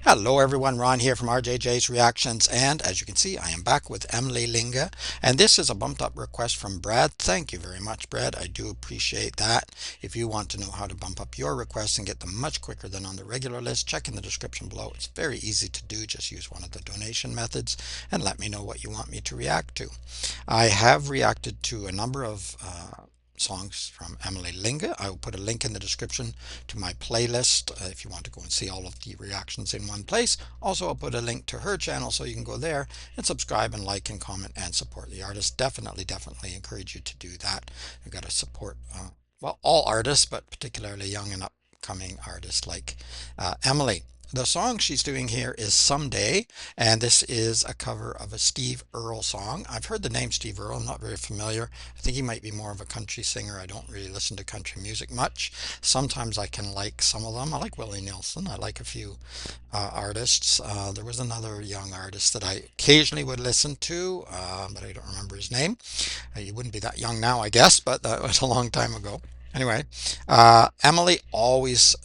Hello everyone, Ron here from RJJ's Reactions, and as you can see, I am back with Emily Linge, and this is a bumped up request from Brad. Thank you very much, Brad. I do appreciate that. If you want to know how to bump up your requests and get them much quicker than on the regular list, check in the description below. It's very easy to do. Just use one of the donation methods and let me know what you want me to react to. I have reacted to a number of songs from Emily Linge. I will put a link in the description to my playlist if you want to go and see all of the reactions in one place. Also, I'll put a link to her channel so you can go there and subscribe and like and comment and support the artist. Definitely encourage you to do that. You've got to support, well, all artists, but particularly young and upcoming artists like Emily. The song she's doing here is Someday, and this is a cover of a Steve Earle song. I've heard the name Steve Earle. I'm not very familiar. I think he might be more of a country singer. I don't really listen to country music much. Sometimes I can like some of them. I like Willie Nelson. I like a few artists. There was another young artist that I occasionally would listen to, but I don't remember his name. He wouldn't be that young now, I guess, but that was a long time ago. Anyway, Emily always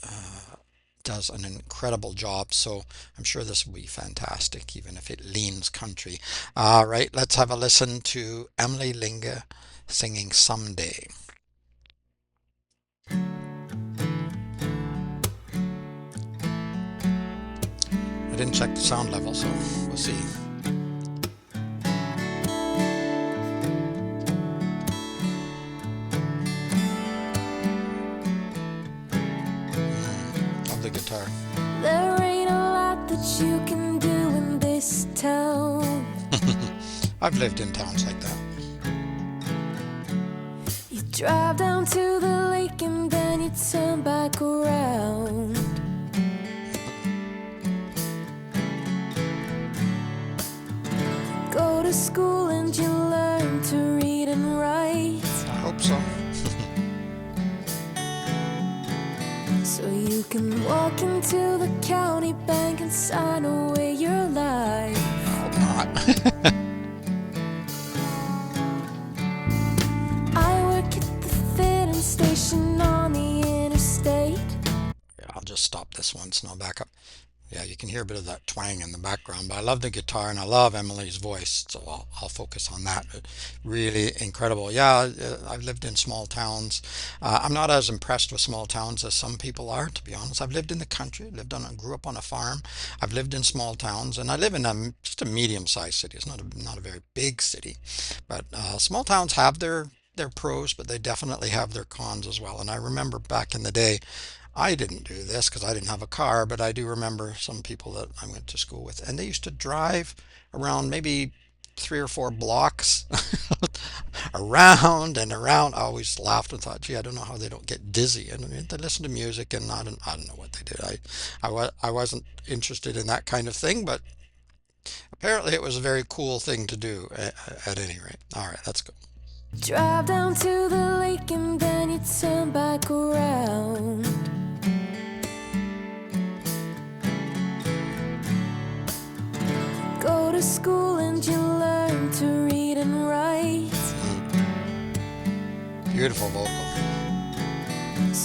does an incredible job, so I'm sure this will be fantastic, even if it leans country. All right, let's have a listen to Emily Linge singing Someday. I didn't check the sound level, so we'll see. Love the guitar. There ain't a lot that you can do in this town. I've lived in towns like that. You drive down to the lake and then you turn back around. Go to school and you learn to read and write, I hope so. so you can walk into the county bank and sign away your life. I hope not. I work at the filling station on the interstate. Yeah, I'll just stop this once and I'll back up. Yeah, you can hear a bit of that twang in the background, but I love the guitar and I love Emily's voice, so I'll focus on that. But really incredible. Yeah, I've lived in small towns. I'm not as impressed with small towns as some people are, to be honest. I've lived in the country, grew up on a farm. I've lived in small towns, and I live in just a medium-sized city. It's not a very big city, but small towns have their pros, but they definitely have their cons as well. And I remember back in the day, I didn't do this because I didn't have a car, but I do remember some people that I went to school with, and they used to drive around maybe 3 or 4 blocks around and around. I always laughed and thought, gee, I don't know how they don't get dizzy. And I mean, they listen to music, and I don't know what they did. I wasn't interested in that kind of thing, but apparently it was a very cool thing to do at any rate. All right, let's go. Drive down to the lake and then you turn back around. Go to school and you learn to read and write, Beautiful vocal.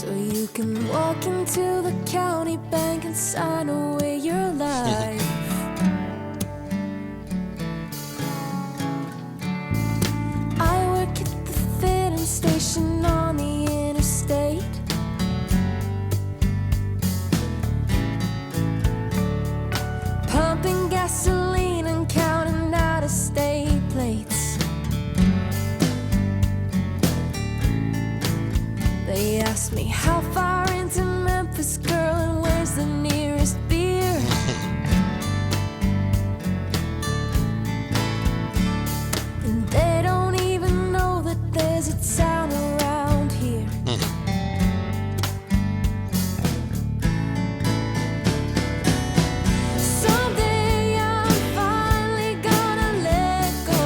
so you can walk into the county bank and sign away your life. I work at the filling station on the interstate. Pumping gasoline and counting out of state plates. They asked me how far into Memphis, girl, and where's the nearest beer. And they don't even know that there's a town around here. Someday I'm finally gonna let go.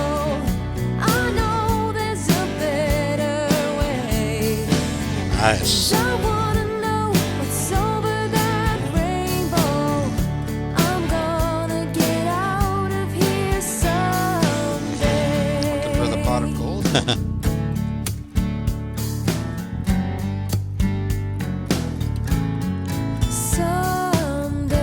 I know there's a better way. Nice. I wanna know what's over that rainbow. I'm gonna get out of here someday. Looking for the pot of gold. Someday.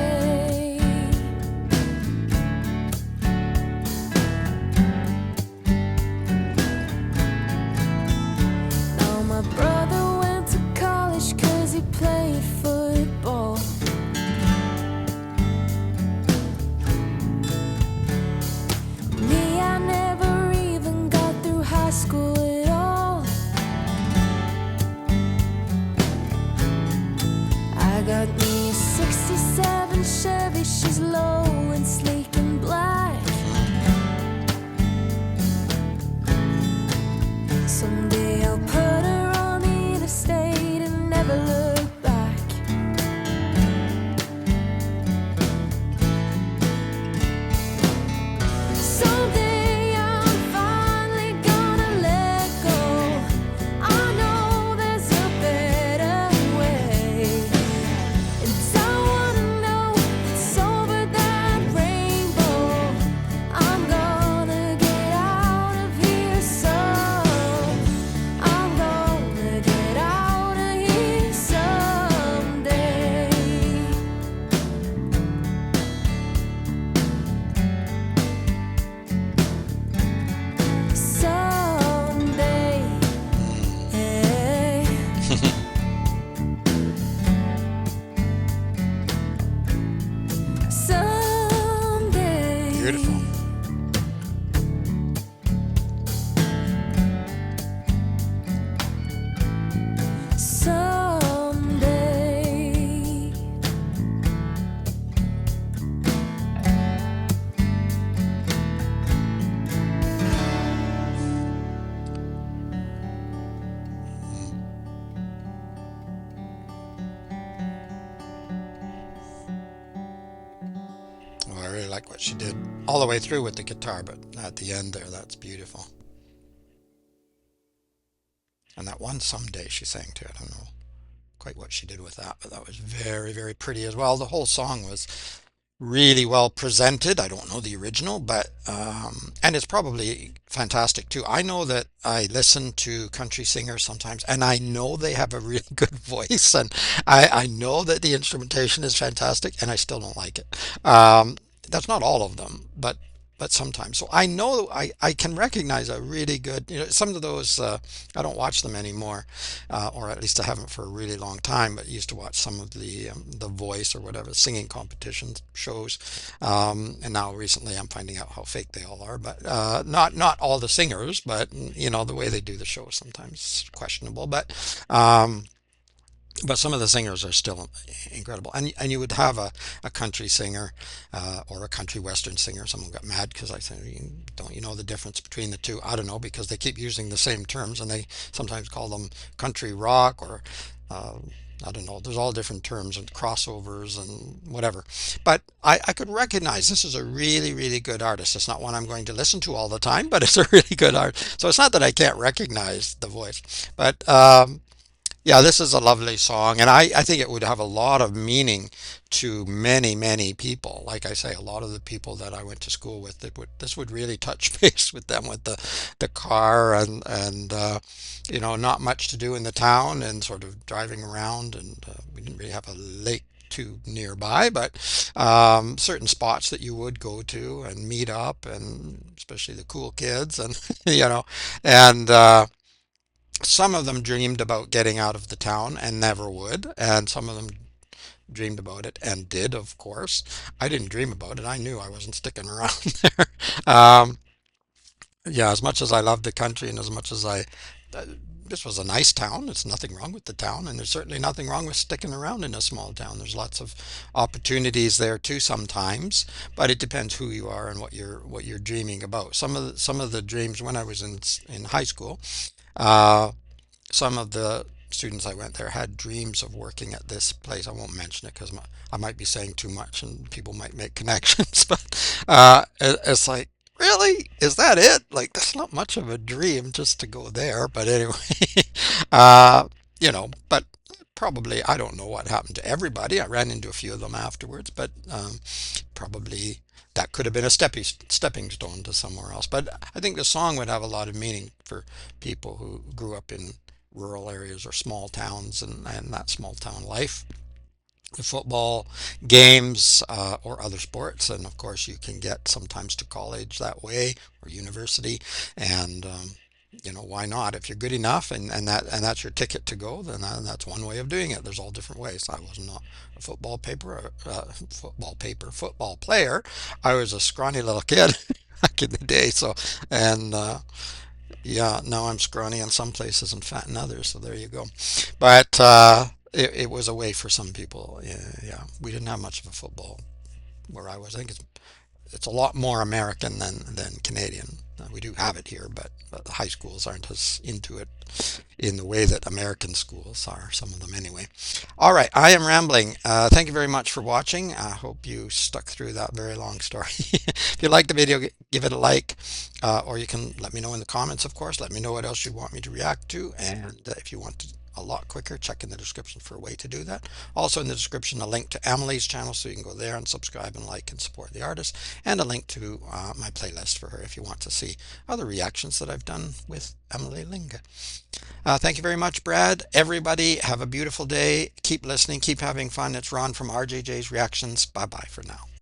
she's low and sleek and black. Someday I'll put her on the interstate and never look back. Someday I'm finally gonna let go. I know there's a better way. And I wanna know what's over that rainbow. I'm gonna get out of here I'm gonna get out of here someday. Someday. Someday. Beautiful. Someday. Well, I really like what she did all the way through with the guitar, but at the end there, that's beautiful. And that one someday she sang to, I don't know quite what she did with that, but that was very, very pretty as well. The whole song was really well presented. I don't know the original, but and it's probably fantastic too. I know that I listen to country singers sometimes, and I know they have a really good voice, and I know that the instrumentation is fantastic, and I still don't like it. That's not all of them, but sometimes. So I know I can recognize a really good, some of those I don't watch them anymore, or at least I haven't for a really long time. But I used to watch some of the Voice or whatever singing competition shows, and now recently I'm finding out how fake they all are. But not all the singers, but the way they do the show sometimes questionable. But some of the singers are still incredible, and you would have a country singer or a country western singer. Someone got mad because I said, don't you know the difference between the two? I don't know, because they keep using the same terms, and they sometimes call them country rock or uh, I don't know. There's all different terms and crossovers and whatever. But I could recognize this is a really, really good artist. It's not one I'm going to listen to all the time, but it's a really good art. So it's not that I can't recognize the voice, but yeah, this is a lovely song, and I think it would have a lot of meaning to many, many people. Like I say, a lot of the people that I went to school with, this would really touch base with them with the car and not much to do in the town and sort of driving around, and we didn't really have a lake too nearby, but certain spots that you would go to and meet up, and especially the cool kids, and and some of them dreamed about getting out of the town and never would, and some of them dreamed about it and did, of course. I didn't dream about it. I knew I wasn't sticking around there. Um, yeah, as much as I loved the country and as much as uh, this was a nice town. There's nothing wrong with the town, and there's certainly nothing wrong with sticking around in a small town. There's lots of opportunities there too sometimes, but it depends who you are and what you're dreaming about. Some of the dreams when I was in high school. Uh, some of the students I went there had dreams of working at this place. I won't mention it because I might be saying too much and people might make connections. But it's like, really? Is that it? Like, that's not much of a dream just to go there. But anyway, but probably, I don't know what happened to everybody. I ran into a few of them afterwards, but probably that could have been a stepping stone to somewhere else. But I think the song would have a lot of meaning for people who grew up in rural areas or small towns, and that small town life, the football games or other sports. And of course, you can get sometimes to college that way or university. And why not? If you're good enough and that's your ticket to go, then that's one way of doing it. There's all different ways. I was not a football player. I was a scrawny little kid back in the day. So, and yeah, now I'm scrawny in some places and fat in others. So there you go. But it was a way for some people. Yeah, yeah, we didn't have much of a football where I was. I think it's a lot more American than Canadian. We do have it here, but the high schools aren't as into it in the way that American schools are, some of them anyway. All right, I am rambling. Thank you very much for watching. I hope you stuck through that very long story. If you like the video, give it a like, or you can let me know in the comments, of course. Let me know what else you want me to react to, and if you want to a lot quicker, check in the description for a way to do that. Also in the description, a link to Emily's channel so you can go there and subscribe and like and support the artist, and a link to my playlist for her if you want to see other reactions that I've done with Emily Linge. Thank you very much, Brad. Everybody, have a beautiful day. Keep listening, keep having fun. It's Ron from RJJ's Reactions. Bye bye for now.